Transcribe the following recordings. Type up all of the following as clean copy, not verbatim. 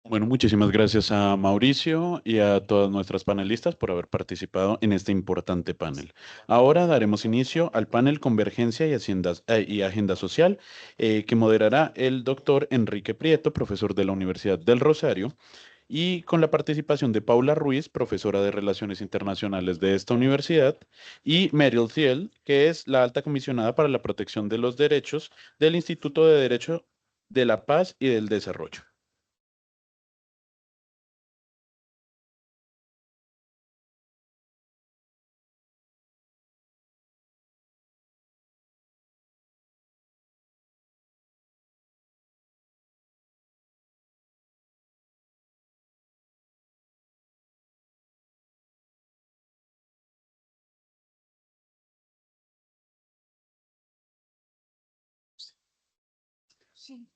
Bueno, muchísimas gracias a Mauricio y a todas nuestras panelistas por haber participado en este importante panel. Ahora daremos inicio al panel Convergencia y Agenda Social, que moderará el doctor Enrique Prieto, profesor de la Universidad del Rosario, y con la participación de Paula Ruiz, profesora de Relaciones Internacionales de esta universidad, y Meryl Thiel, que es la alta comisionada para la protección de los derechos del Instituto de Derecho de la Paz y del Desarrollo. Sí.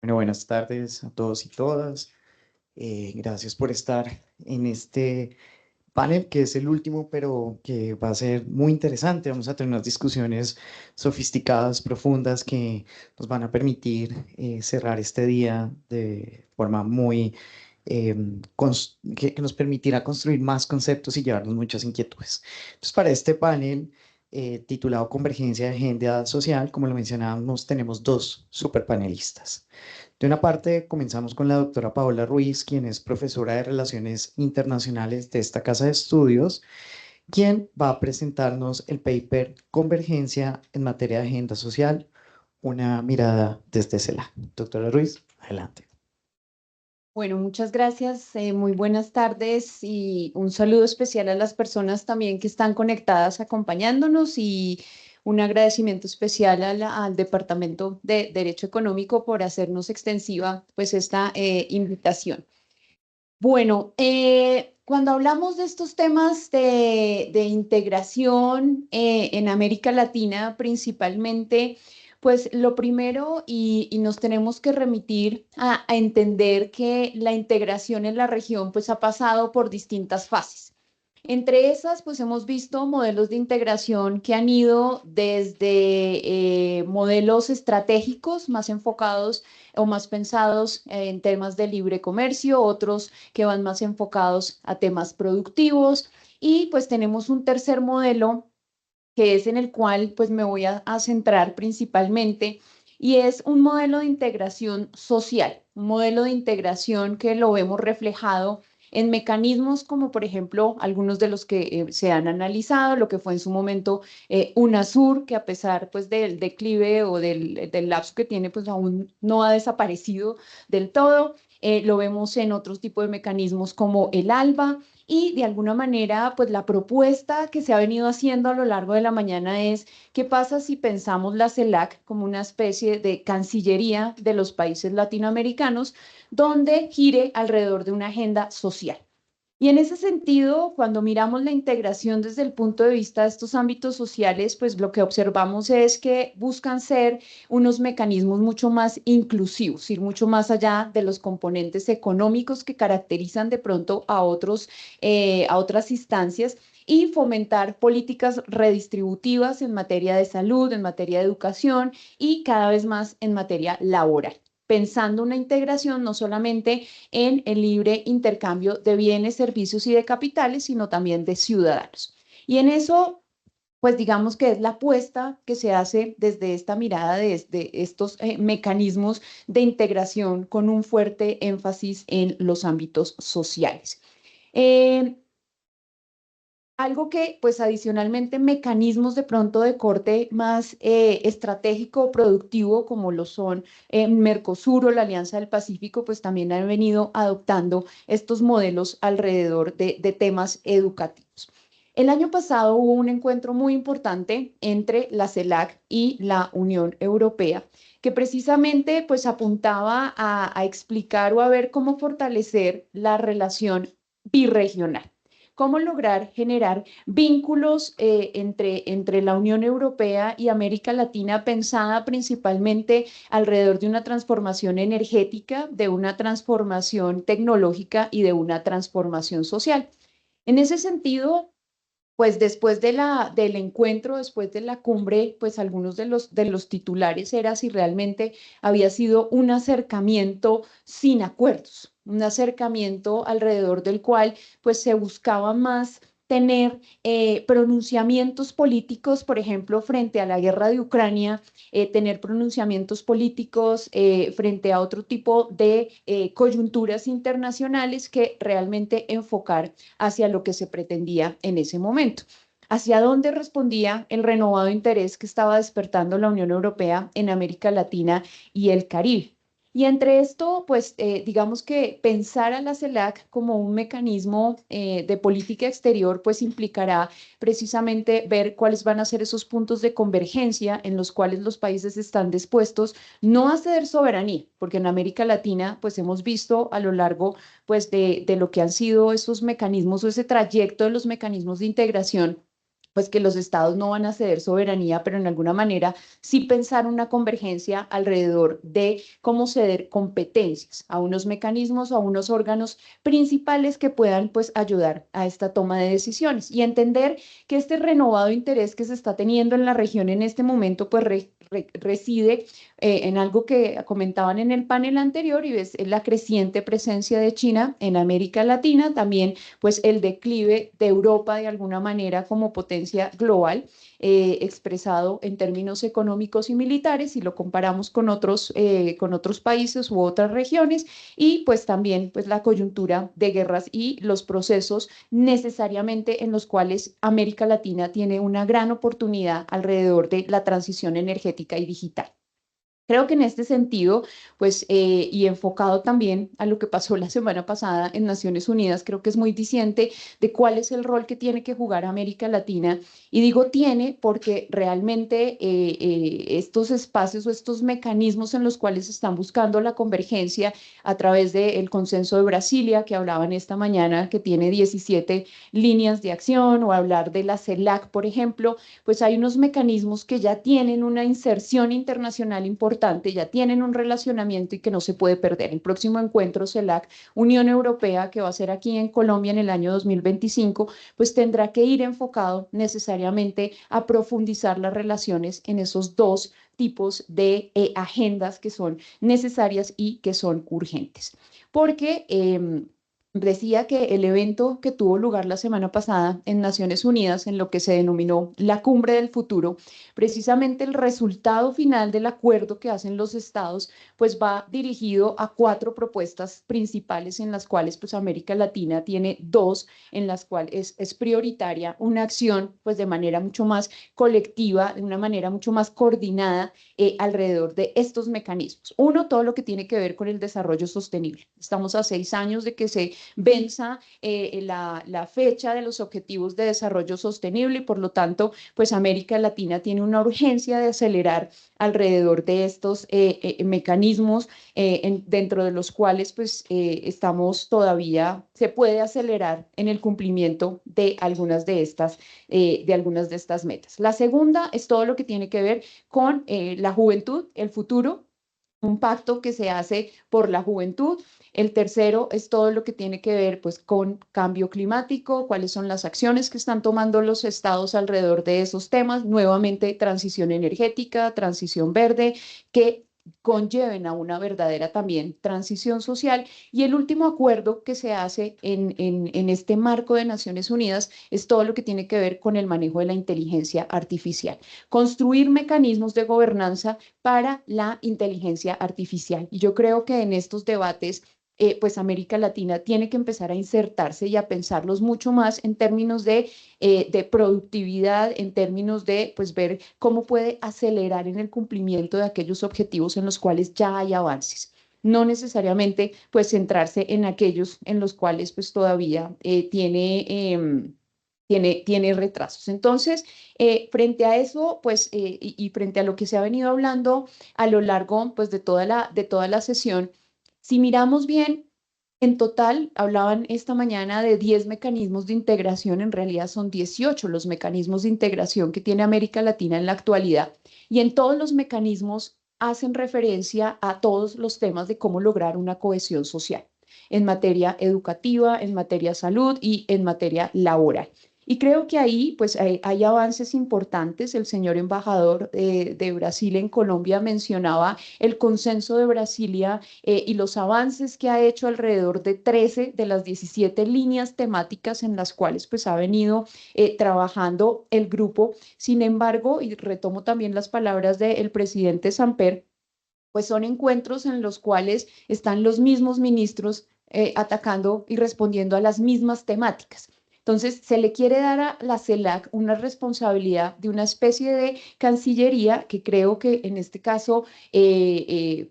Bueno, buenas tardes a todos y todas. Gracias por estar en este panel, que es el último, pero que va a ser muy interesante. Vamos a tener unas discusiones sofisticadas, profundas, que nos van a permitir cerrar este día de forma muy, que nos permitirá construir más conceptos y llevarnos muchas inquietudes. Entonces, para este panel titulado Convergencia de Agenda Social, como lo mencionábamos, tenemos dos superpanelistas. De una parte, comenzamos con la doctora Paola Ruiz, quien es profesora de Relaciones Internacionales de esta casa de estudios, quien va a presentarnos el paper Convergencia en materia de agenda social, una mirada desde CELAC. Doctora Ruiz, adelante. Bueno, muchas gracias. Muy buenas tardes y un saludo especial a las personas también que están conectadas acompañándonos y un agradecimiento especial al Departamento de Derecho Económico por hacernos extensiva pues esta invitación. Bueno, cuando hablamos de estos temas de integración en América Latina principalmente, pues lo primero y nos tenemos que remitir a entender que la integración en la región pues ha pasado por distintas fases. Entre esas, pues hemos visto modelos de integración que han ido desde modelos estratégicos más enfocados o más pensados en temas de libre comercio, otros que van más enfocados a temas productivos y pues tenemos un tercer modelo que es en el cual pues me voy a centrar principalmente y es un modelo de integración social, un modelo de integración que lo vemos reflejado en mecanismos como por ejemplo algunos de los que se han analizado, lo que fue en su momento UNASUR, que a pesar pues del declive o del lapso que tiene pues aún no ha desaparecido del todo. Lo vemos en otros tipos de mecanismos como el ALBA y de alguna manera pues la propuesta que se ha venido haciendo a lo largo de la mañana es ¿qué pasa si pensamos la CELAC como una especie de cancillería de los países latinoamericanos donde gire alrededor de una agenda social? Y en ese sentido, cuando miramos la integración desde el punto de vista de estos ámbitos sociales, pues lo que observamos es que buscan ser unos mecanismos mucho más inclusivos, ir mucho más allá de los componentes económicos que caracterizan de pronto a otras instancias y fomentar políticas redistributivas en materia de salud, en materia de educación y cada vez más en materia laboral, pensando una integración no solamente en el libre intercambio de bienes, servicios y de capitales, sino también de ciudadanos. Y en eso, pues digamos que es la apuesta que se hace desde esta mirada, desde estos mecanismos de integración con un fuerte énfasis en los ámbitos sociales. Eh, Algo que, pues adicionalmente, mecanismos de pronto de corte más estratégico o productivo, como lo son Mercosur o la Alianza del Pacífico, pues también han venido adoptando estos modelos alrededor de temas educativos. El año pasado hubo un encuentro muy importante entre la CELAC y la Unión Europea, que precisamente pues apuntaba a explicar o a ver cómo fortalecer la relación birregional. cómo lograr generar vínculos entre la Unión Europea y América Latina, pensada principalmente alrededor de una transformación energética, de una transformación tecnológica y de una transformación social. En ese sentido, pues después del encuentro, después de la cumbre, pues algunos de los titulares era si realmente había sido un acercamiento sin acuerdos, un acercamiento alrededor del cual pues se buscaba más tener pronunciamientos políticos, por ejemplo, frente a la guerra de Ucrania, tener pronunciamientos políticos frente a otro tipo de coyunturas internacionales que realmente enfocar hacia lo que se pretendía en ese momento. ¿Hacia dónde respondía el renovado interés que estaba despertando la Unión Europea en América Latina y el Caribe? Y entre esto, pues digamos que pensar a la CELAC como un mecanismo de política exterior, pues implicará precisamente ver cuáles van a ser esos puntos de convergencia en los cuales los países están dispuestos no a ceder soberanía, porque en América Latina, pues hemos visto a lo largo pues de lo que han sido esos mecanismos o ese trayecto de los mecanismos de integración, pues que los estados no van a ceder soberanía, pero en alguna manera sí pensar una convergencia alrededor de cómo ceder competencias a unos mecanismos o a unos órganos principales que puedan pues ayudar a esta toma de decisiones y entender que este renovado interés que se está teniendo en la región en este momento pues reside en algo que comentaban en el panel anterior y es la creciente presencia de China en América Latina, también pues el declive de Europa de alguna manera como potencia global, expresado en términos económicos y militares, si lo comparamos con otros países u otras regiones, y pues también pues la coyuntura de guerras y los procesos necesariamente en los cuales América Latina tiene una gran oportunidad alrededor de la transición energética y digital. Creo que en este sentido, pues, y enfocado también a lo que pasó la semana pasada en Naciones Unidas, creo que es muy diciente de cuál es el rol que tiene que jugar América Latina. Y digo tiene porque realmente estos espacios o estos mecanismos en los cuales están buscando la convergencia a través del Consenso de Brasilia, que hablaban esta mañana, que tiene 17 líneas de acción, o hablar de la CELAC, por ejemplo, pues hay unos mecanismos que ya tienen una inserción internacional importante, ya tienen un relacionamiento y que no se puede perder. El próximo encuentro CELAC Unión Europea, que va a ser aquí en Colombia en el año 2025, pues tendrá que ir enfocado necesariamente a profundizar las relaciones en esos dos tipos de agendas que son necesarias y que son urgentes. Porque decía que el evento que tuvo lugar la semana pasada en Naciones Unidas, en lo que se denominó la Cumbre del Futuro, precisamente el resultado final del acuerdo que hacen los estados, pues va dirigido a 4 propuestas principales en las cuales pues América Latina tiene 2, en las cuales es prioritaria una acción pues de manera mucho más colectiva, de una manera mucho más coordinada alrededor de estos mecanismos. Uno, todo lo que tiene que ver con el desarrollo sostenible. Estamos a 6 años de que se venza la fecha de los objetivos de desarrollo sostenible y por lo tanto, pues América Latina tiene una urgencia de acelerar alrededor de estos mecanismos dentro de los cuales pues estamos todavía, se puede acelerar en el cumplimiento de algunas de estas metas. La segunda es todo lo que tiene que ver con la juventud, el futuro, un pacto que se hace por la juventud. El tercero es todo lo que tiene que ver pues, con cambio climático, cuáles son las acciones que están tomando los estados alrededor de esos temas. Nuevamente, transición energética, transición verde, que conlleven a una verdadera también transición social. Y el último acuerdo que se hace en este marco de Naciones Unidas es todo lo que tiene que ver con el manejo de la inteligencia artificial. Construir mecanismos de gobernanza para la inteligencia artificial. Y yo creo que en estos debates pues América Latina tiene que empezar a insertarse y a pensarlos mucho más en términos de productividad, en términos de pues ver cómo puede acelerar en el cumplimiento de aquellos objetivos en los cuales ya hay avances. No necesariamente pues centrarse en aquellos en los cuales pues todavía tiene retrasos. Entonces, frente a eso, pues, y frente a lo que se ha venido hablando a lo largo, pues, de toda la sesión, si miramos bien, En total, hablaban esta mañana de 10 mecanismos de integración, en realidad son 18 los mecanismos de integración que tiene América Latina en la actualidad. Y en todos los mecanismos hacen referencia a todos los temas de cómo lograr una cohesión social en materia educativa, en materia salud y en materia laboral. Y creo que ahí pues hay avances importantes. El señor embajador de Brasil en Colombia mencionaba el consenso de Brasilia y los avances que ha hecho alrededor de 13 de las 17 líneas temáticas en las cuales pues ha venido trabajando el grupo. Sin embargo, y retomo también las palabras del presidente Samper, pues son encuentros en los cuales están los mismos ministros atacando y respondiendo a las mismas temáticas. Entonces, se le quiere dar a la CELAC una responsabilidad de una especie de cancillería que creo que en este caso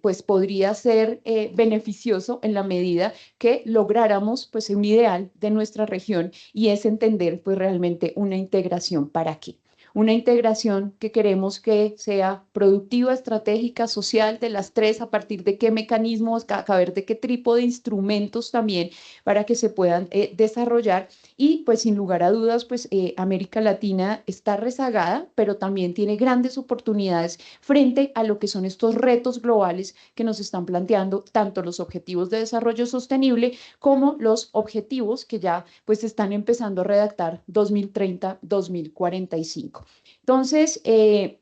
pues podría ser beneficioso en la medida que lográramos pues un ideal de nuestra región y es entender pues realmente una integración para qué. Una integración que queremos que sea productiva, estratégica, social, de las tres, a partir de qué mecanismos, a ver de qué tipo de instrumentos también para que se puedan desarrollar. Y pues sin lugar a dudas, pues América Latina está rezagada, pero también tiene grandes oportunidades frente a lo que son estos retos globales que nos están planteando tanto los objetivos de desarrollo sostenible como los objetivos que ya pues están empezando a redactar 2030-2045. Entonces, en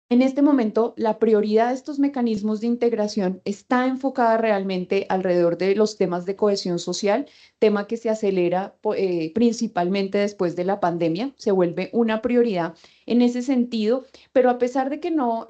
este momento, la prioridad de estos mecanismos de integración está enfocada realmente alrededor de los temas de cohesión social, tema que se acelera principalmente después de la pandemia, se vuelve una prioridad en ese sentido, pero a pesar de que no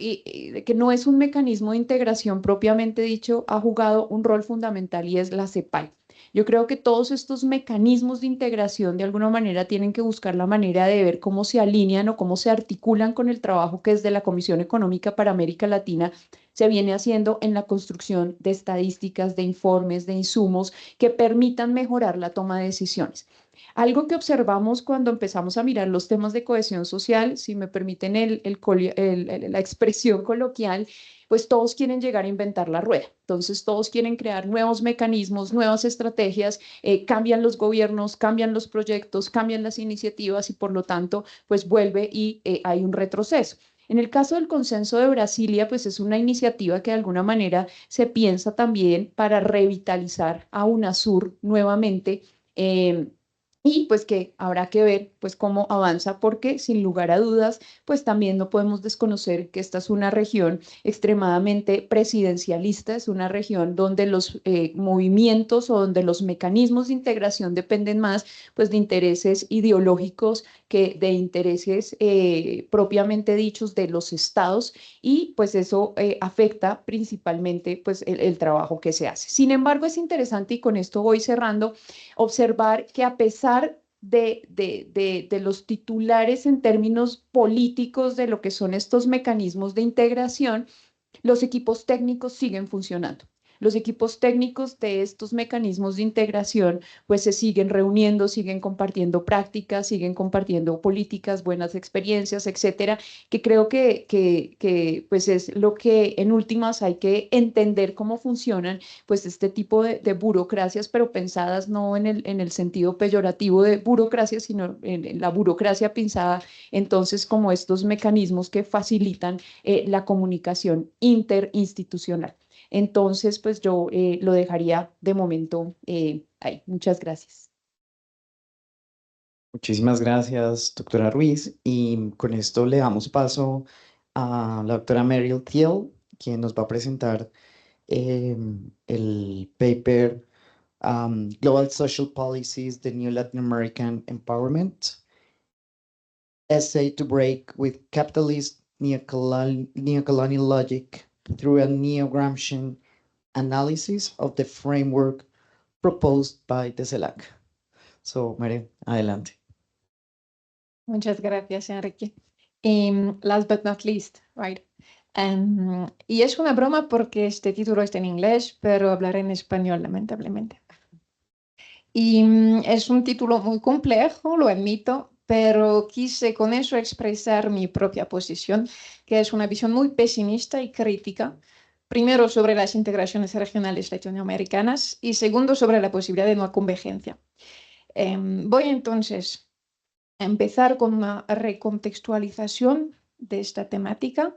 es un mecanismo de integración propiamente dicho, ha jugado un rol fundamental y es la CEPAL. Yo creo que todos estos mecanismos de integración de alguna manera tienen que buscar la manera de ver cómo se alinean o cómo se articulan con el trabajo que desde la Comisión Económica para América Latina se viene haciendo en la construcción de estadísticas, de informes, de insumos que permitan mejorar la toma de decisiones. Algo que observamos cuando empezamos a mirar los temas de cohesión social, si me permiten la expresión coloquial, pues todos quieren llegar a inventar la rueda. Entonces todos quieren crear nuevos mecanismos, nuevas estrategias, cambian los gobiernos, cambian los proyectos, cambian las iniciativas y por lo tanto pues vuelve y hay un retroceso. En el caso del consenso de Brasilia, pues es una iniciativa que de alguna manera se piensa también para revitalizar a UNASUR nuevamente. Y pues que habrá que ver pues cómo avanza porque sin lugar a dudas pues también no podemos desconocer que esta es una región extremadamente presidencialista, es una región donde los movimientos o donde los mecanismos de integración dependen más pues de intereses ideológicos que de intereses propiamente dichos de los estados y pues eso afecta principalmente pues el trabajo que se hace. Sin embargo, es interesante y con esto voy cerrando observar que a pesar de los titulares en términos políticos de lo que son estos mecanismos de integración, los equipos técnicos siguen funcionando. Los equipos técnicos de estos mecanismos de integración pues se siguen reuniendo, siguen compartiendo prácticas, siguen compartiendo políticas, buenas experiencias, etcétera, que creo que pues es lo que en últimas hay que entender cómo funcionan pues este tipo de burocracias, pero pensadas no en el sentido peyorativo de burocracia, sino en la burocracia pensada entonces como estos mecanismos que facilitan la comunicación interinstitucional. Entonces, pues yo lo dejaría de momento ahí. Muchas gracias. Muchísimas gracias, doctora Ruiz. Y con esto le damos paso a la doctora Meryl Thiel, quien nos va a presentar el paper Global Social Policies, the New Latin American Empowerment, Essay to Break with Capitalist Neocolonial Logic through a Neo-Gramscian Analysis of the Framework Proposed by the CELAC. So, Meryl, adelante. Muchas gracias, Enrique. Last but not least, right? Y es una broma porque este título está en inglés, pero hablaré en español, lamentablemente. Y es un título muy complejo, lo admito, pero quise con eso expresar mi propia posición, que es una visión muy pesimista y crítica Primero, sobre las integraciones regionales latinoamericanas y segundo, sobre la posibilidad de una convergencia. Voy entonces a empezar con una recontextualización de esta temática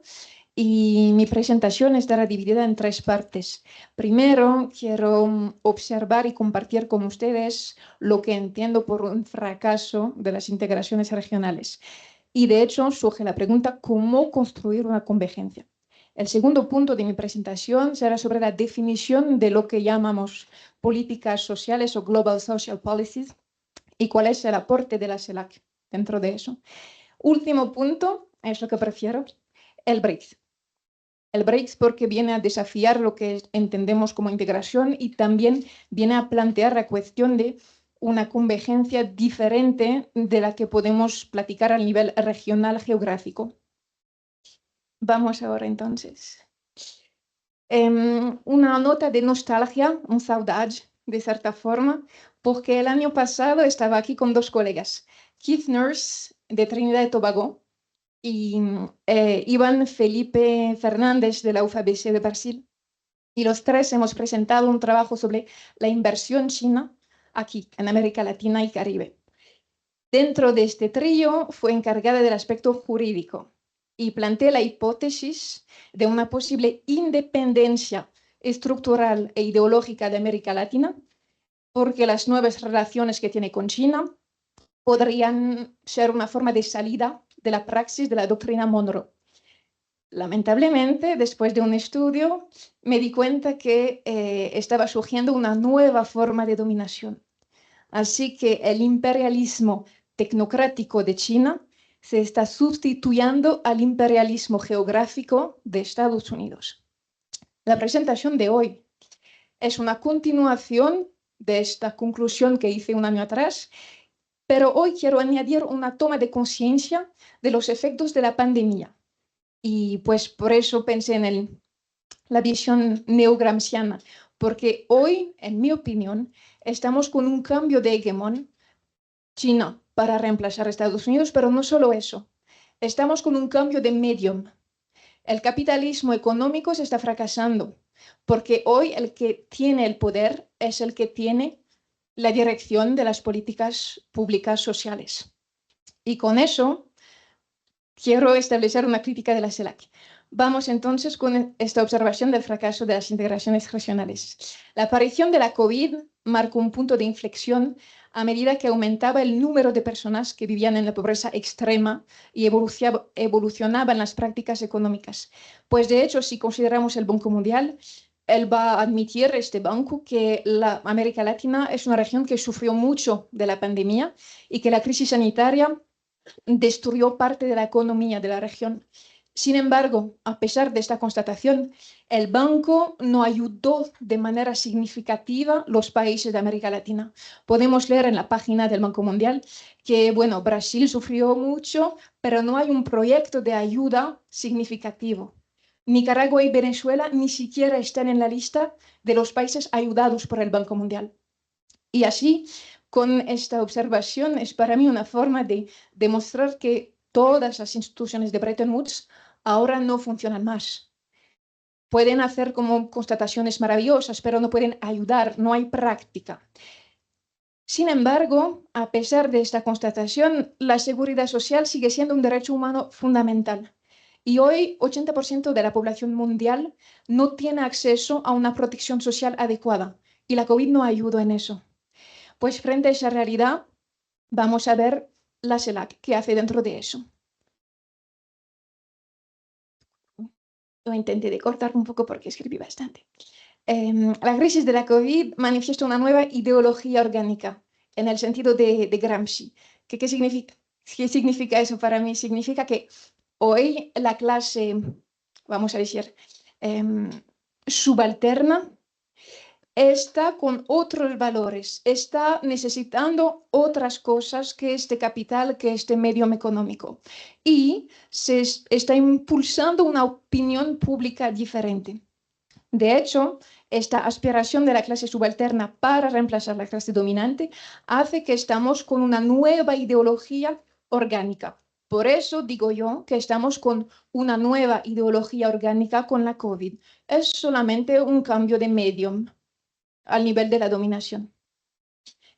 y mi presentación estará dividida en tres partes. Primero, quiero observar y compartir con ustedes lo que entiendo por un fracaso de las integraciones regionales. Y de hecho, surge la pregunta, ¿cómo construir una convergencia? El segundo punto de mi presentación será sobre la definición de lo que llamamos políticas sociales o Global Social Policies y cuál es el aporte de la CELAC dentro de eso. Último punto, es lo que prefiero, el BRICS. El BRICS porque viene a desafiar lo que entendemos como integración y también viene a plantear la cuestión de una convergencia diferente de la que podemos platicar a nivel regional geográfico. Vamos ahora entonces. Una nota de nostalgia, un saudade, de cierta forma, porque el año pasado estaba aquí con dos colegas, Keith Nurse, de Trinidad y Tobago, y Iván Felipe Fernández, de la UFABC de Brasil. Y los tres hemos presentado un trabajo sobre la inversión china aquí, en América Latina y Caribe. Dentro de este trío fue encargada del aspecto jurídico y planteé la hipótesis de una posible independencia estructural e ideológica de América Latina, porque las nuevas relaciones que tiene con China podrían ser una forma de salida de la praxis de la doctrina Monroe. Lamentablemente, después de un estudio, me di cuenta que estaba surgiendo una nueva forma de dominación. Así que el imperialismo tecnocrático de China se está sustituyendo al imperialismo geográfico de Estados Unidos. La presentación de hoy es una continuación de esta conclusión que hice un año atrás, pero hoy quiero añadir una toma de conciencia de los efectos de la pandemia. Y pues por eso pensé en la visión neogramsciana, porque hoy, en mi opinión, estamos con un cambio de hegemón China para reemplazar a Estados Unidos, pero no solo eso. Estamos con un cambio de medium. El capitalismo económico se está fracasando, porque hoy el que tiene el poder es el que tiene la dirección de las políticas públicas sociales. Y con eso quiero establecer una crítica de la CELAC. Vamos entonces con esta observación del fracaso de las integraciones regionales. La aparición de la COVID marcó un punto de inflexión a medida que aumentaba el número de personas que vivían en la pobreza extrema y evolucionaban las prácticas económicas. Pues de hecho, si consideramos el Banco Mundial, él va a admitir, este banco, que la América Latina es una región que sufrió mucho de la pandemia y que la crisis sanitaria destruyó parte de la economía de la región. Sin embargo, a pesar de esta constatación, el banco no ayudó de manera significativa a los países de América Latina. Podemos leer en la página del Banco Mundial que, bueno, Brasil sufrió mucho, pero no hay un proyecto de ayuda significativo. Nicaragua y Venezuela ni siquiera están en la lista de los países ayudados por el Banco Mundial. Y así, con esta observación, es para mí una forma de demostrar que todas las instituciones de Bretton Woods ahora no funcionan más. Pueden hacer como constataciones maravillosas, pero no pueden ayudar, no hay práctica. Sin embargo, a pesar de esta constatación, la seguridad social sigue siendo un derecho humano fundamental. Y hoy, 80% de la población mundial no tiene acceso a una protección social adecuada. Y la COVID no ayudó en eso. Pues frente a esa realidad, vamos a ver la CELAC, ¿qué hace dentro de eso? Lo intenté de cortar un poco porque escribí bastante. La crisis de la COVID manifiesta una nueva ideología orgánica, en el sentido de Gramsci. ¿Qué significa eso para mí? Significa que hoy la clase, vamos a decir, subalterna, está con otros valores, está necesitando otras cosas que este capital, que este medio económico. Y se está impulsando una opinión pública diferente. De hecho, esta aspiración de la clase subalterna para reemplazar la clase dominante hace que estamos con una nueva ideología orgánica. Por eso digo yo que estamos con una nueva ideología orgánica con la COVID. Es solamente un cambio de medium al nivel de la dominación.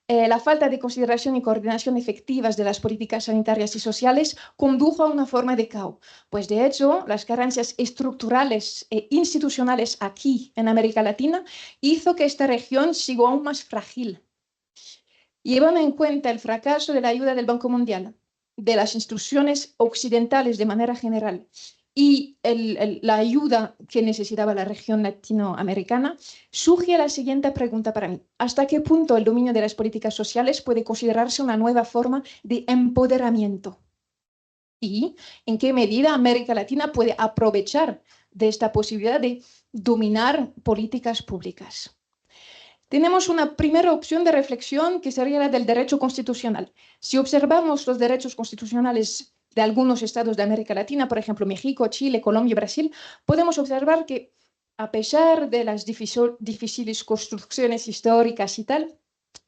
La falta de consideración y coordinación efectivas de las políticas sanitarias y sociales condujo a una forma de caos. Pues de hecho, las carencias estructurales e institucionales aquí en América Latina hizo que esta región siga aún más frágil. Llevando en cuenta el fracaso de la ayuda del Banco Mundial, de las instituciones occidentales de manera general y la ayuda que necesitaba la región latinoamericana, surge la siguiente pregunta para mí. ¿Hasta qué punto el dominio de las políticas sociales puede considerarse una nueva forma de empoderamiento? ¿Y en qué medida América Latina puede aprovechar de esta posibilidad de dominar políticas públicas? Tenemos una primera opción de reflexión que sería la del derecho constitucional. Si observamos los derechos constitucionales de algunos estados de América Latina, por ejemplo, México, Chile, Colombia y Brasil, podemos observar que a pesar de las difíciles construcciones históricas y tal,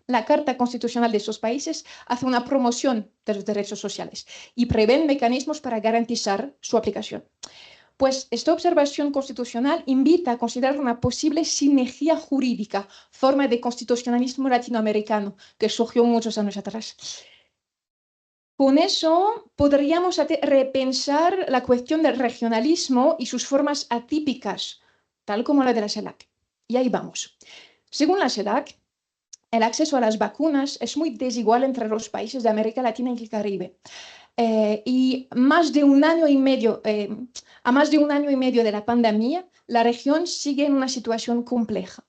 la Carta Constitucional de esos países hace una promoción de los derechos sociales y prevé mecanismos para garantizar su aplicación. Pues esta observación constitucional invita a considerar una posible sinergia jurídica, forma de constitucionalismo latinoamericano que surgió muchos años atrás. Con eso podríamos repensar la cuestión del regionalismo y sus formas atípicas, tal como la de la CELAC. Y ahí vamos. Según la CELAC, el acceso a las vacunas es muy desigual entre los países de América Latina y el Caribe. Y a más de un año y medio de la pandemia, la región sigue en una situación compleja.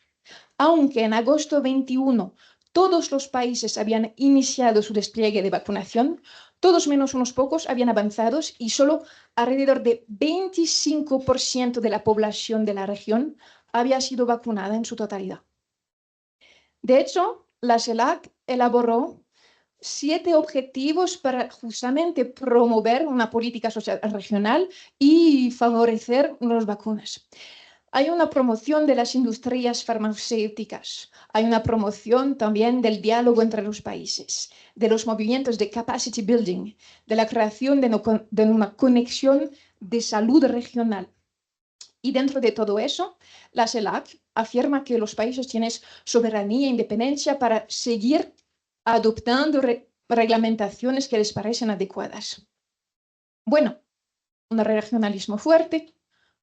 Aunque en agosto 21 todos los países habían iniciado su despliegue de vacunación, todos menos unos pocos habían avanzado y solo alrededor de 25% de la población de la región había sido vacunada en su totalidad. De hecho, la CELAC elaboró 7 objetivos para justamente promover una política social regional y favorecer las vacunas. Hay una promoción de las industrias farmacéuticas, hay una promoción también del diálogo entre los países, de los movimientos de capacity building, de la creación de una conexión de salud regional. Y dentro de todo eso, la CELAC afirma que los países tienen soberanía e independencia para seguir adoptando reglamentaciones que les parecen adecuadas. Bueno, un regionalismo fuerte,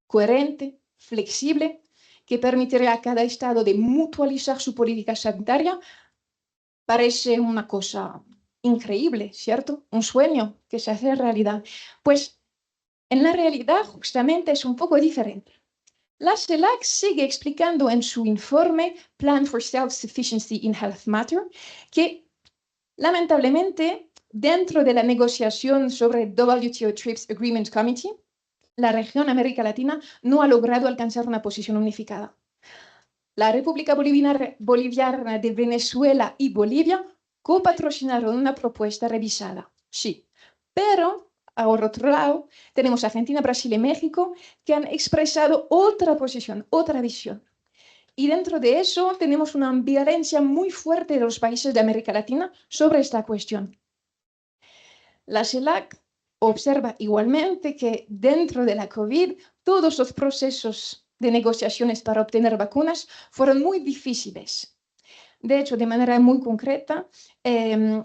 coherente, flexible, que permitiría a cada estado de mutualizar su política sanitaria, parece una cosa increíble, ¿cierto? Un sueño que se hace realidad. Pues en la realidad justamente es un poco diferente. La CELAC sigue explicando en su informe Plan for Self-Sufficiency in Health Matter que lamentablemente dentro de la negociación sobre WTO TRIPS Agreement Committee, la región América Latina no ha logrado alcanzar una posición unificada. La República Bolivariana de Venezuela y Bolivia copatrocinaron una propuesta revisada, sí, pero por otro lado tenemos Argentina, Brasil y México que han expresado otra posición, otra visión. Y dentro de eso tenemos una ambivalencia muy fuerte de los países de América Latina sobre esta cuestión. La CELAC observa igualmente que dentro de la COVID todos los procesos de negociaciones para obtener vacunas fueron muy difíciles. De hecho, de manera muy concreta,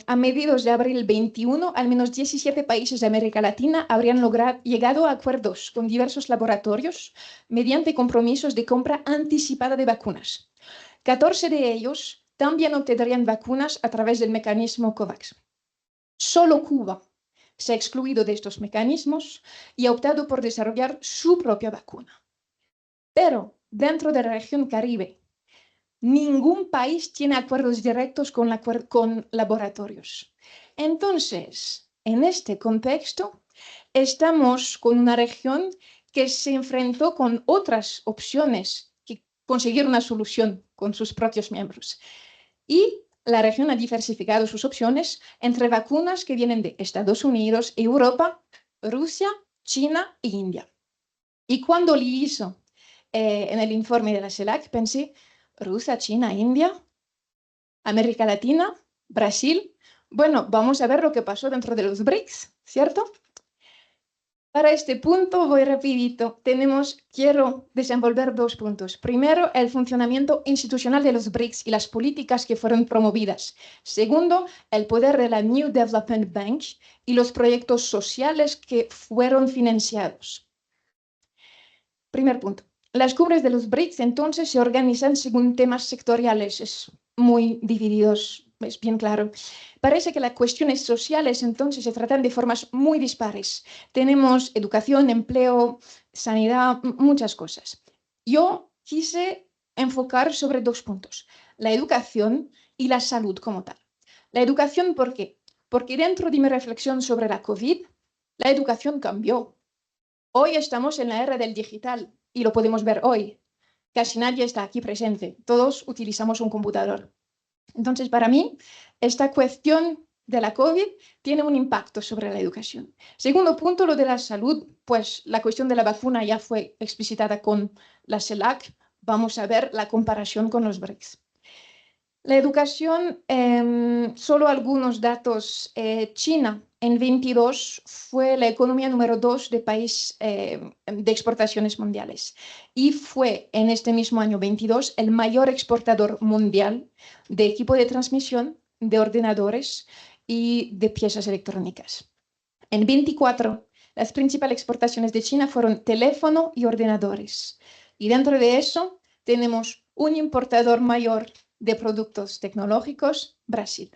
a mediados de abril 21, al menos 17 países de América Latina habrían llegado a acuerdos con diversos laboratorios mediante compromisos de compra anticipada de vacunas. 14 de ellos también obtendrían vacunas a través del mecanismo COVAX. Solo Cuba se ha excluido de estos mecanismos y ha optado por desarrollar su propia vacuna. Pero dentro de la región Caribe, ningún país tiene acuerdos directos con laboratorios. Entonces, en este contexto, estamos con una región que se enfrentó con otras opciones que conseguir una solución con sus propios miembros. Y la región ha diversificado sus opciones entre vacunas que vienen de Estados Unidos, Europa, Rusia, China e India. Y cuando leí eso en el informe de la CELAC, pensé, Rusia, China, India, América Latina, Brasil. Bueno, vamos a ver lo que pasó dentro de los BRICS, ¿cierto? Para este punto voy rapidito. Quiero desenvolver 2 puntos. Primero, el funcionamiento institucional de los BRICS y las políticas que fueron promovidas. Segundo, el poder de la New Development Bank y los proyectos sociales que fueron financiados. Primer punto. Las cumbres de los BRICS entonces se organizan según temas sectoriales, es muy divididos, es bien claro. Parece que las cuestiones sociales entonces se tratan de formas muy dispares. Tenemos educación, empleo, sanidad, muchas cosas. Yo quise enfocar sobre 2 puntos, la educación y la salud como tal. La educación, ¿por qué? Porque dentro de mi reflexión sobre la COVID, la educación cambió. Hoy estamos en la era del digital y lo podemos ver hoy. Casi nadie está aquí presente. Todos utilizamos un computador. Entonces, para mí, esta cuestión de la COVID tiene un impacto sobre la educación. Segundo punto, lo de la salud, pues la cuestión de la vacuna ya fue explicitada con la CELAC. Vamos a ver la comparación con los BRICS. La educación, solo algunos datos. China en 22 fue la economía número 2 de país de exportaciones mundiales y fue en este mismo año 22 el mayor exportador mundial de equipo de transmisión, de ordenadores y de piezas electrónicas. En 24, las principales exportaciones de China fueron teléfono y ordenadores. Y dentro de eso tenemos un importador mayor de productos tecnológicos, Brasil.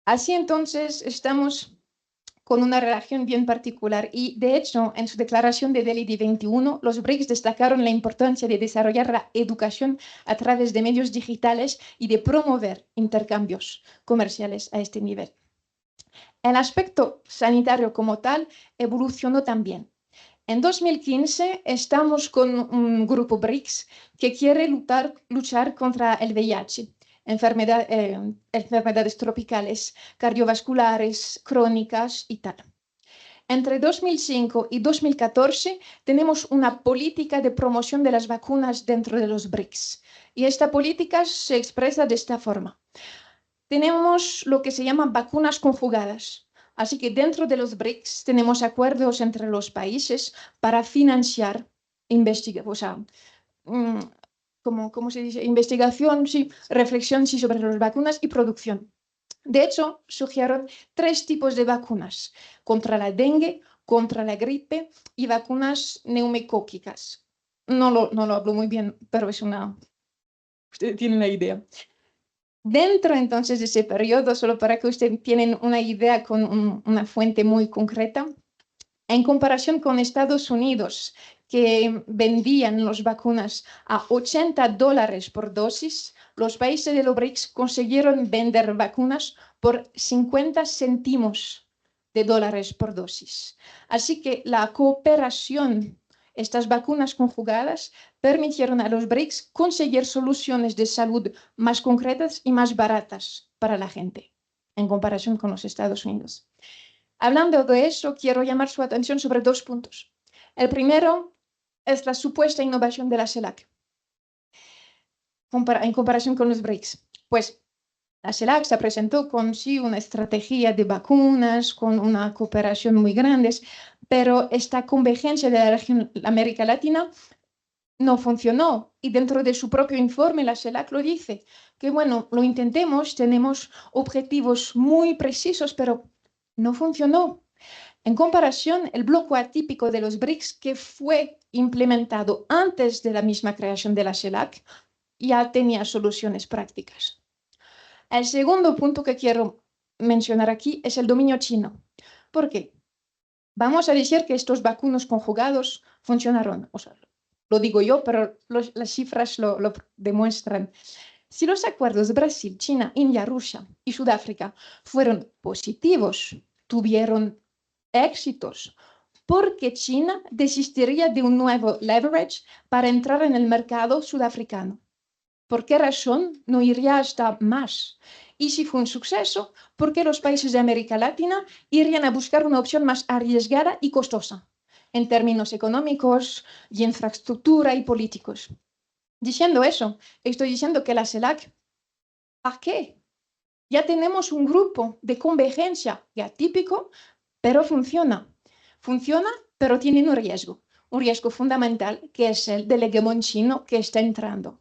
Así entonces estamos con una relación bien particular y de hecho en su declaración de Delhi de 21 los BRICS destacaron la importancia de desarrollar la educación a través de medios digitales y de promover intercambios comerciales a este nivel. El aspecto sanitario como tal evolucionó también. En 2015 estamos con un grupo BRICS que quiere luchar contra el VIH, enfermedades tropicales, cardiovasculares, crónicas y tal. Entre 2005 y 2014 tenemos una política de promoción de las vacunas dentro de los BRICS y esta política se expresa de esta forma. Tenemos lo que se llaman vacunas conjugadas. Así que dentro de los BRICS tenemos acuerdos entre los países para financiar ¿cómo se dice? Investigación, sí, reflexión sí, sobre las vacunas y producción. De hecho, surgieron 3 tipos de vacunas, contra la dengue, contra la gripe y vacunas neumocócicas. No lo hablo muy bien, pero ustedes tienen la idea. Dentro entonces de ese periodo, solo para que ustedes tengan una idea con una fuente muy concreta, en comparación con Estados Unidos, que vendían las vacunas a $80 por dosis, los países de los BRICS consiguieron vender vacunas por 50 céntimos de dólares por dosis. Así que la cooperación, estas vacunas conjugadas, permitieron a los BRICS conseguir soluciones de salud más concretas y más baratas para la gente, en comparación con los Estados Unidos. Hablando de eso, quiero llamar su atención sobre 2 puntos. El primero es la supuesta innovación de la CELAC en comparación con los BRICS. Pues la CELAC se presentó con sí una estrategia de vacunas, con una cooperación muy grande, pero esta convergencia de la región América Latina no funcionó. Y dentro de su propio informe, la CELAC lo dice, que bueno, lo intentemos, tenemos objetivos muy precisos, pero no funcionó. En comparación, el bloque atípico de los BRICS, que fue implementado antes de la misma creación de la CELAC, ya tenía soluciones prácticas. El segundo punto que quiero mencionar aquí es el dominio chino. ¿Por qué? Vamos a decir que estos vacunos conjugados funcionaron. O sea, lo digo yo, pero las cifras lo demuestran. Si los acuerdos de Brasil, China, India, Rusia y Sudáfrica fueron positivos, tuvieron éxitos, ¿por qué China desistiría de un nuevo leverage para entrar en el mercado sudafricano? ¿Por qué razón no iría hasta más? Y si fue un suceso, ¿por qué los países de América Latina irían a buscar una opción más arriesgada y costosa en términos económicos y infraestructura y políticos? Diciendo eso, estoy diciendo que la CELAC, ¿a qué? Ya tenemos un grupo de convergencia ya típico pero funciona. Funciona, pero tiene un riesgo fundamental, que es el del hegemón chino que está entrando.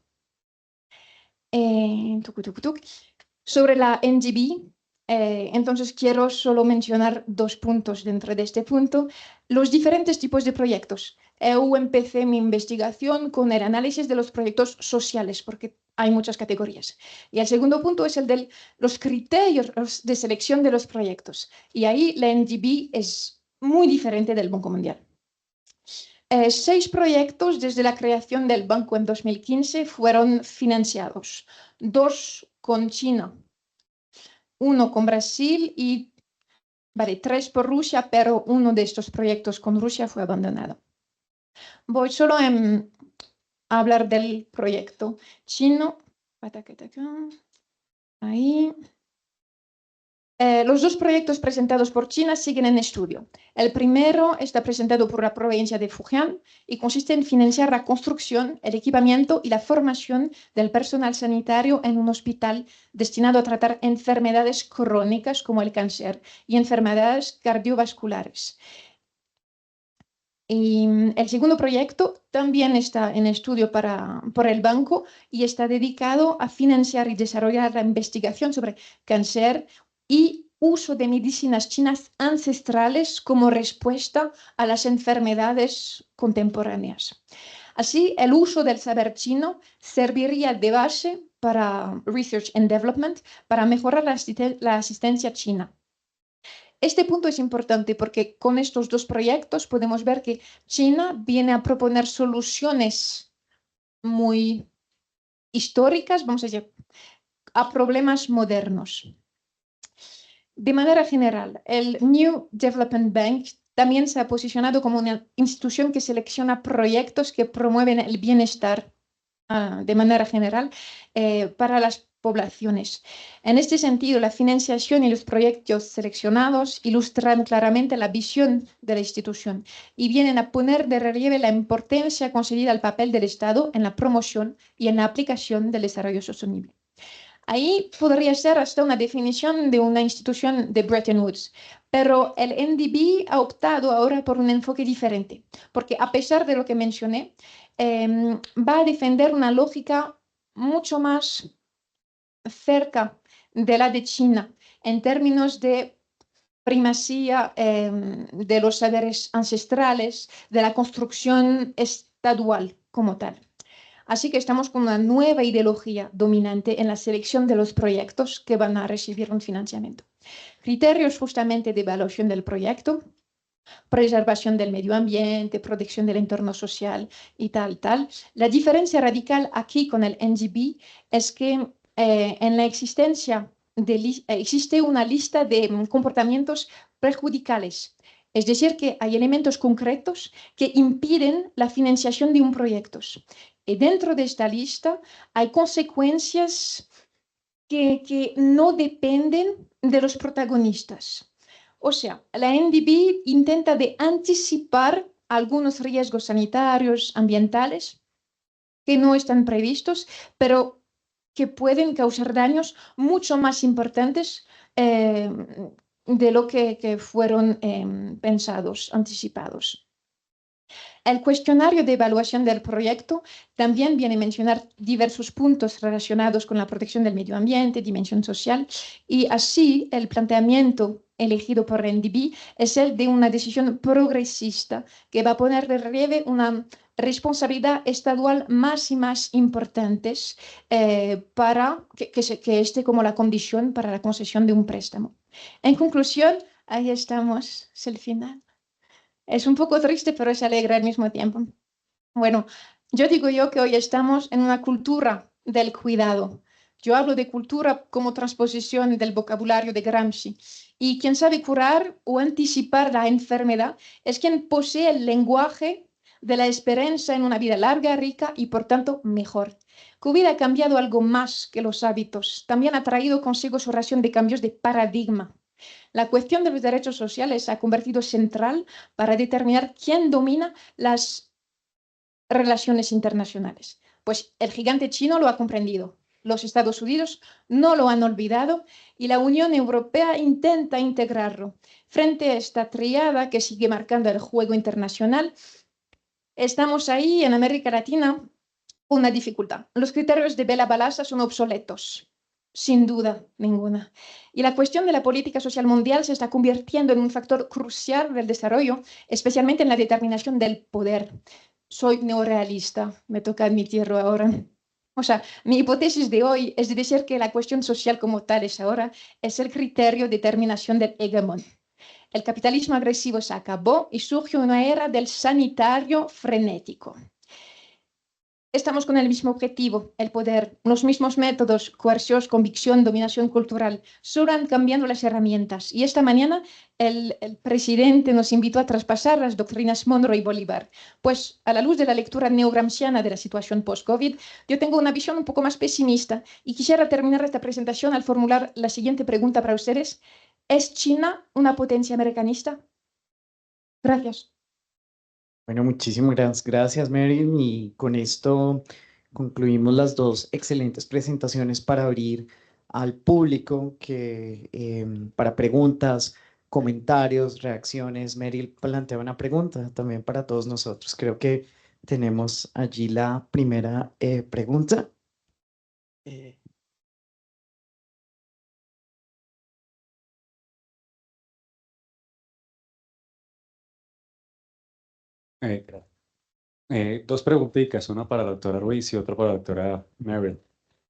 Sobre la NGB, entonces quiero solo mencionar 2 puntos dentro de este punto. Los diferentes tipos de proyectos. Eu empecé mi investigación con el análisis de los proyectos sociales, porque hay muchas categorías. Y el segundo punto es el de los criterios de selección de los proyectos. Y ahí la NGB es muy diferente del Banco Mundial. 6 proyectos desde la creación del banco en 2015 fueron financiados. 2 con China, 1 con Brasil y 3 por Rusia, pero uno de estos proyectos con Rusia fue abandonado. Voy solo a hablar del proyecto chino. Ahí. Los 2 proyectos presentados por China siguen en estudio. El primero está presentado por la provincia de Fujian y consiste en financiar la construcción, el equipamiento y la formación del personal sanitario en un hospital destinado a tratar enfermedades crónicas como el cáncer y enfermedades cardiovasculares. Y el segundo proyecto también está en estudio por el banco y está dedicado a financiar y desarrollar la investigación sobre cáncer y uso de medicinas chinas ancestrales como respuesta a las enfermedades contemporáneas. Así, el uso del saber chino serviría de base para Research and Development para mejorar la asistencia china. Este punto es importante porque con estos 2 proyectos podemos ver que China viene a proponer soluciones muy históricas, vamos a decir, a problemas modernos. De manera general, el New Development Bank también se ha posicionado como una institución que selecciona proyectos que promueven el bienestar de manera general para las poblaciones. En este sentido, la financiación y los proyectos seleccionados ilustran claramente la visión de la institución y vienen a poner de relieve la importancia concedida al papel del Estado en la promoción y en la aplicación del desarrollo sostenible. Ahí podría ser hasta una definición de una institución de Bretton Woods, pero el NDB ha optado ahora por un enfoque diferente, porque a pesar de lo que mencioné, va a defender una lógica mucho más cerca de la de China en términos de primacía de los saberes ancestrales, de la construcción estadual como tal. Así que estamos con una nueva ideología dominante en la selección de los proyectos que van a recibir un financiamiento. Criterios justamente de evaluación del proyecto, preservación del medio ambiente, protección del entorno social y tal. La diferencia radical aquí con el NGB es que en la existencia existe una lista de comportamientos perjudiciales. Es decir, que hay elementos concretos que impiden la financiación de un proyecto. Y dentro de esta lista hay consecuencias que no dependen de los protagonistas. O sea, la NDB intenta de anticipar algunos riesgos sanitarios, ambientales, que no están previstos, pero que pueden causar daños mucho más importantes de lo que fueron pensados, anticipados. El cuestionario de evaluación del proyecto también viene a mencionar diversos puntos relacionados con la protección del medio ambiente, dimensión social, y así el planteamiento elegido por NDB es el de una decisión progresista que va a poner de relieve una responsabilidad estadual más y más importantes para que esté como la condición para la concesión de un préstamo. En conclusión, ahí estamos, es el final. Es un poco triste, pero es alegre al mismo tiempo. Bueno, yo digo que hoy estamos en una cultura del cuidado. Yo hablo de cultura como transposición del vocabulario de Gramsci. Y quien sabe curar o anticipar la enfermedad es quien posee el lenguaje de la esperanza en una vida larga, rica y por tanto mejor. COVID ha cambiado algo más que los hábitos. También ha traído consigo su ración de cambios de paradigma. La cuestión de los derechos sociales se ha convertido central para determinar quién domina las relaciones internacionales. Pues el gigante chino lo ha comprendido. Los Estados Unidos no lo han olvidado y la Unión Europea intenta integrarlo. Frente a esta triada que sigue marcando el juego internacional, estamos ahí en América Latina con una dificultad. Los criterios de Bela Balasa son obsoletos, sin duda ninguna. Y la cuestión de la política social mundial se está convirtiendo en un factor crucial del desarrollo, especialmente en la determinación del poder. Soy neorealista, me toca admitirlo ahora. O sea, mi hipótesis de hoy es de decir que la cuestión social como tal es ahora, es el criterio de determinación del hegemón. El capitalismo agresivo se acabó y surge una era del sanitario frenético. Estamos con el mismo objetivo, el poder, los mismos métodos, coerción, convicción, dominación cultural, solo han cambiado las herramientas. Y esta mañana el presidente nos invitó a traspasar las doctrinas Monroe y Bolívar. Pues a la luz de la lectura neogramsciana de la situación post-COVID, yo tengo una visión un poco más pesimista y quisiera terminar esta presentación al formular la siguiente pregunta para ustedes. ¿Es China una potencia americanista? Gracias. Bueno, muchísimas gracias, Meryl. Y con esto concluimos las dos excelentes presentaciones para abrir al público para preguntas, comentarios, reacciones. Meryl plantea una pregunta también para todos nosotros. Creo que tenemos allí la primera pregunta. Eh, Gracias. Dos preguntitas, una para la doctora Ruiz y otra para la doctora Merrill.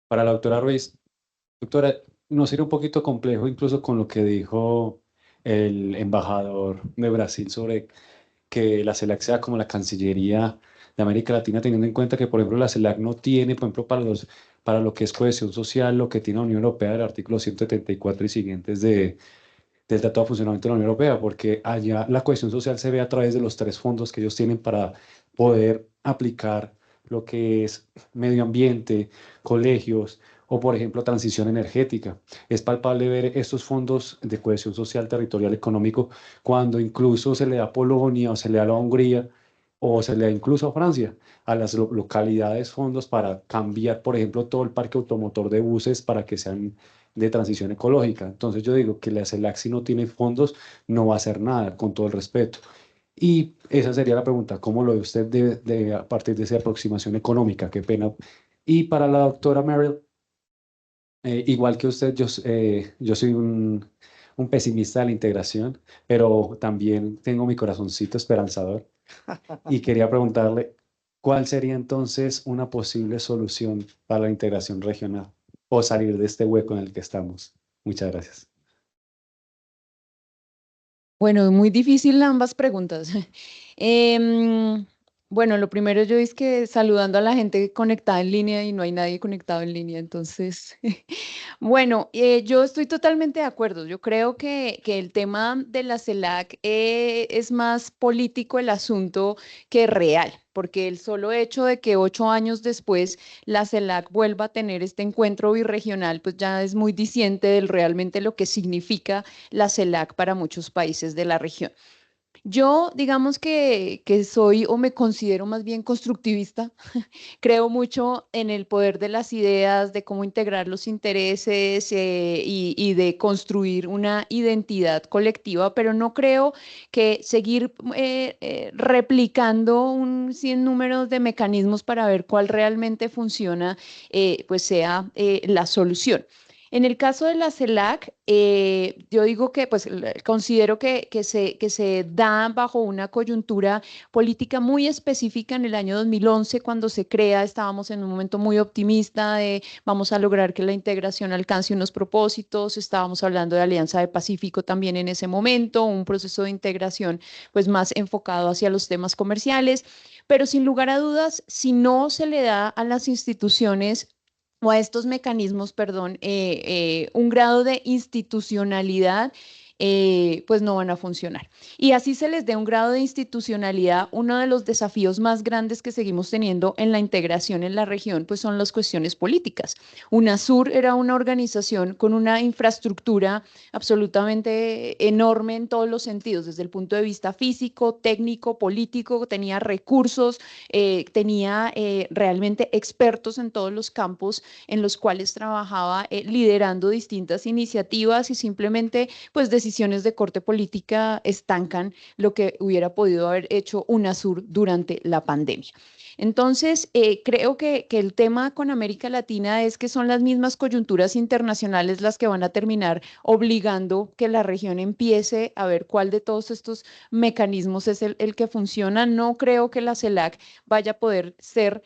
Para la doctora Ruiz, doctora, nos sería un poquito complejo incluso con lo que dijo el embajador de Brasil sobre que la CELAC sea como la Cancillería de América Latina, teniendo en cuenta que, por ejemplo, la CELAC no tiene, por ejemplo, para lo que es cohesión social, lo que tiene la Unión Europea, el artículo 174 y siguientes del Tratado de Funcionamiento de la Unión Europea, porque allá la cohesión social se ve a través de los tres fondos que ellos tienen para poder aplicar lo que es medio ambiente, colegios o, por ejemplo, transición energética. Es palpable ver estos fondos de cohesión social, territorial, económico, cuando incluso se le da a Polonia o se le da a la Hungría o se le da incluso a Francia, a las localidades fondos para cambiar, por ejemplo, todo el parque automotor de buses para que sean de transición ecológica. Entonces yo digo que la CELAC si no tiene fondos no va a hacer nada, con todo el respeto. Y esa sería la pregunta, ¿cómo lo ve usted a partir de esa aproximación económica? Qué pena. Y para la doctora Merrill, igual que usted, yo soy un pesimista de la integración, pero también tengo mi corazoncito esperanzador. Y quería preguntarle, ¿cuál sería entonces una posible solución para la integración regional o salir de este hueco en el que estamos? Muchas gracias. Bueno, muy difícil ambas preguntas. Em, bueno, lo primero yo es que saludando a la gente conectada en línea y no hay nadie conectado en línea, entonces, bueno, yo estoy totalmente de acuerdo. Yo creo que el tema de la CELAC es más político el asunto que real, porque el solo hecho de que 8 años después la CELAC vuelva a tener este encuentro birregional, pues ya es muy diciente de realmente lo que significa la CELAC para muchos países de la región. Yo, digamos que soy o me considero más bien constructivista. Creo mucho en el poder de las ideas, de cómo integrar los intereses y de construir una identidad colectiva, pero no creo que seguir replicando un sinnúmero de mecanismos para ver cuál realmente funciona, pues sea la solución. En el caso de la CELAC, yo digo que pues considero que se da bajo una coyuntura política muy específica en el año 2011, cuando se crea, estábamos en un momento muy optimista de vamos a lograr que la integración alcance unos propósitos, estábamos hablando de Alianza de Pacífico también en ese momento, un proceso de integración pues más enfocado hacia los temas comerciales, pero sin lugar a dudas, si no se le da a las instituciones o a estos mecanismos, perdón, un grado de institucionalidad pues no van a funcionar. Y así se les dé un grado de institucionalidad. Uno de los desafíos más grandes que seguimos teniendo en la integración en la región, pues son las cuestiones políticas. UNASUR era una organización con una infraestructura absolutamente enorme en todos los sentidos, desde el punto de vista físico, técnico, político, tenía recursos, tenía realmente expertos en todos los campos en los cuales trabajaba liderando distintas iniciativas y simplemente pues decisiones de corte política estancan lo que hubiera podido haber hecho UNASUR durante la pandemia. Entonces, creo que el tema con América Latina es que son las mismas coyunturas internacionales las que van a terminar obligando que la región empiece a ver cuál de todos estos mecanismos es el que funciona. No creo que la CELAC vaya a poder ser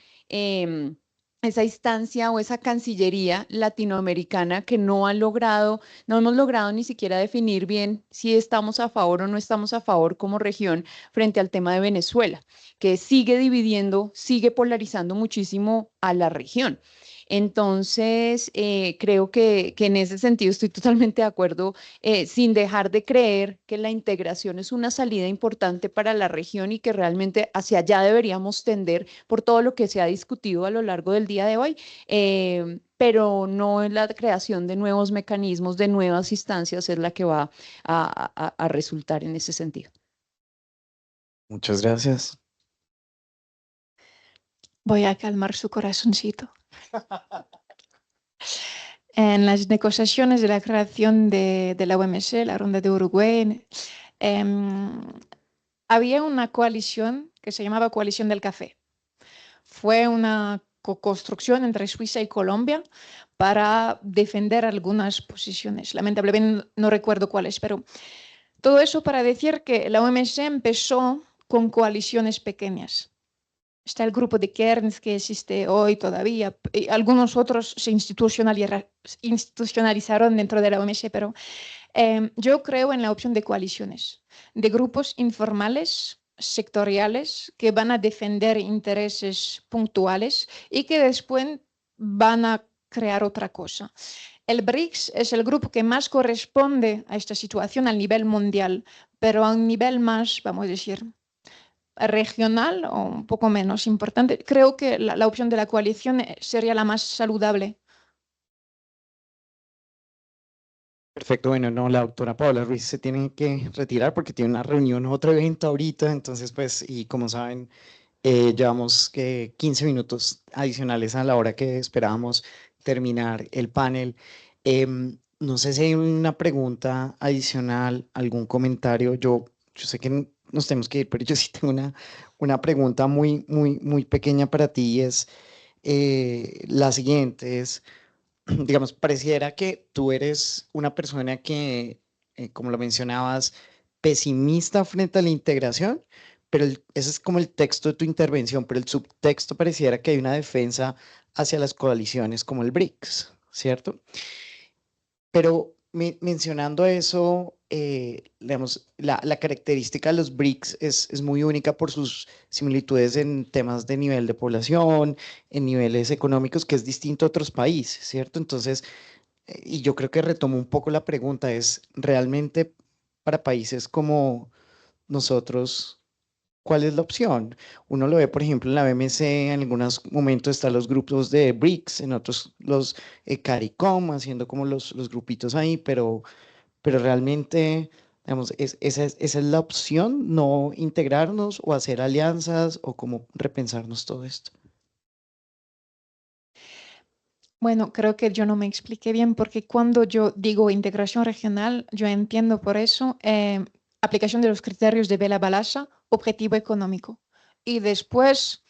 esa instancia o esa cancillería latinoamericana que no hemos logrado ni siquiera definir bien si estamos a favor o no estamos a favor como región frente al tema de Venezuela, que sigue dividiendo, sigue polarizando muchísimo a la región. Entonces, creo que en ese sentido estoy totalmente de acuerdo, sin dejar de creer que la integración es una salida importante para la región y que realmente hacia allá deberíamos tender por todo lo que se ha discutido a lo largo del día de hoy, pero no en la creación de nuevos mecanismos, de nuevas instancias es la que va a resultar en ese sentido. Muchas gracias. Voy a calmar su corazoncito. En las negociaciones de la creación de la OMC, la ronda de Uruguay, había una coalición que se llamaba Coalición del Café. Fue una co-construcción entre Suiza y Colombia para defender algunas posiciones. Lamentablemente no recuerdo cuáles, pero todo eso para decir que la OMC empezó con coaliciones pequeñas. Está el grupo de Cairns que existe hoy todavía, y algunos otros se institucionalizaron dentro de la OMC, pero yo creo en la opción de coaliciones, de grupos informales, sectoriales, que van a defender intereses puntuales y que después van a crear otra cosa. El BRICS es el grupo que más corresponde a esta situación a nivel mundial, pero a un nivel más, vamos a decir, regional o un poco menos importante. Creo que la opción de la coalición sería la más saludable. Perfecto, bueno, no, la doctora Paola Ruiz se tiene que retirar porque tiene una reunión, otro evento ahorita, entonces pues, y como saben, llevamos 15 minutos adicionales a la hora que esperábamos terminar el panel. No sé si hay una pregunta adicional, algún comentario. Yo sé que nos tenemos que ir, pero yo sí tengo una pregunta muy pequeña para ti y es la siguiente, es, digamos, pareciera que tú eres una persona que, como lo mencionabas, pesimista frente a la integración, pero ese es como el texto de tu intervención, pero el subtexto pareciera que hay una defensa hacia las coaliciones como el BRICS, ¿cierto? Pero mencionando eso, digamos, la característica de los BRICS es muy única por sus similitudes en temas de nivel de población, en niveles económicos, que es distinto a otros países, ¿cierto? Entonces, y yo creo que retomo un poco la pregunta, es realmente para países como nosotros, ¿cuál es la opción? Uno lo ve, por ejemplo, en la BMC, en algunos momentos están los grupos de BRICS, en otros los CARICOM, haciendo como los grupitos ahí, pero realmente, digamos, esa es la opción, no integrarnos o hacer alianzas o como repensarnos todo esto. Bueno, creo que yo no me expliqué bien porque cuando yo digo integración regional, yo entiendo por eso aplicación de los criterios de Bela Balasa, objetivo económico. Y después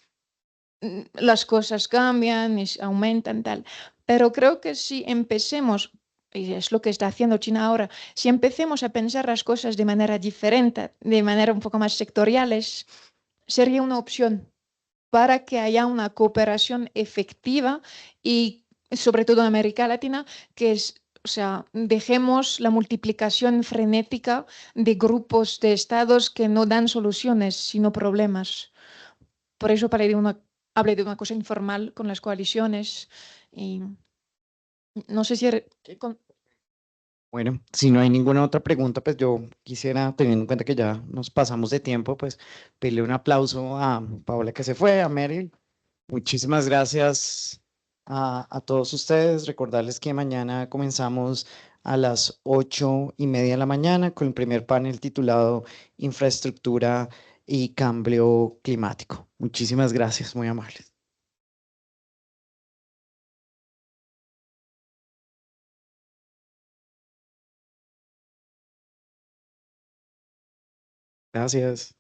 las cosas cambian y aumentan tal. Pero creo que si empecemos, y es lo que está haciendo China ahora, si empecemos a pensar las cosas de manera diferente, de manera un poco más sectoriales, sería una opción para que haya una cooperación efectiva y sobre todo en América Latina, que es, o sea, dejemos la multiplicación frenética de grupos de estados que no dan soluciones, sino problemas. Por eso hablé de una cosa informal con las coaliciones y no sé si Bueno, si no hay ninguna otra pregunta, pues yo quisiera, teniendo en cuenta que ya nos pasamos de tiempo, pues pedirle un aplauso a Paola que se fue, a Meryl. Muchísimas gracias a todos ustedes. Recordarles que mañana comenzamos a las 8:30 de la mañana con el primer panel titulado Infraestructura y Cambio Climático. Muchísimas gracias, muy amables. Gracias.